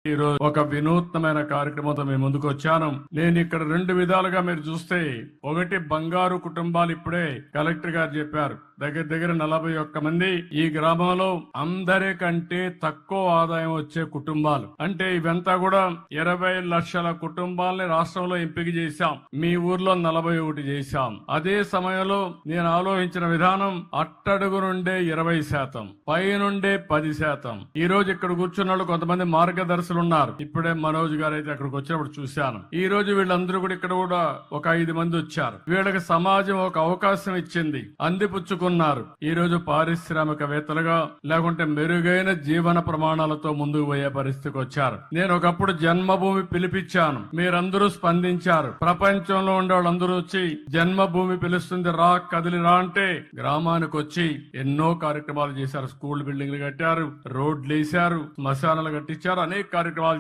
ఈ రోజు ఒక వినూత్నమైన కార్యక్రమంతో మేము ముందుకు వచ్చాను. నేను ఇక్కడ రెండు విధాలుగా మీరు చూస్తే, ఒకటి బంగారు కుటుంబాలు ఇప్పుడే కలెక్టర్ గారు చెప్పారు. దగ్గర దగ్గర 41 మంది ఈ గ్రామంలో అందరికంటే తక్కువ ఆదాయం వచ్చే కుటుంబాలు. అంటే ఇవంతా కూడా 20 లక్షల కుటుంబాలని రాష్ట్రంలో ఎంపిక చేశాం. మీ ఊర్లో 41 చేశాం. అదే సమయంలో నేను ఆలోచించిన విధానం అట్టడుగు నుండే 20%, పై నుండే 10%. ఈ రోజు ఇక్కడ కూర్చున్న వాళ్ళు కొంతమంది మార్గదర్శులు ఉన్నారు. ఇప్పుడే మనోజ్ గారు అయితే అక్కడికి వచ్చినప్పుడు చూశాను. ఈ రోజు వీళ్ళందరూ కూడా ఇక్కడ కూడా ఒక 5 మంది వచ్చారు. వీళ్ళకి సమాజం ఒక అవకాశం ఇచ్చింది, అందిపుచ్చుకున్నారు. ఈ రోజు పారిశ్రామికవేత్తలుగా లేకుంటే మెరుగైన జీవన ప్రమాణాలతో ముందుకు పోయే పరిస్థితికి వచ్చారు. నేను ఒకప్పుడు జన్మభూమి పిలిపించాను, మీరందరూ స్పందించారు. ప్రపంచంలో ఉండే వాళ్ళందరూ వచ్చి జన్మభూమి పిలుస్తుంది రా, కదిలి రా అంటే గ్రామానికి వచ్చి ఎన్నో కార్యక్రమాలు చేశారు. స్కూల్ బిల్డింగ్లు కట్టారు, రోడ్లు వేశారు, శ్మశానాలు కట్టించారు, అనేక కార్యక్రమాలు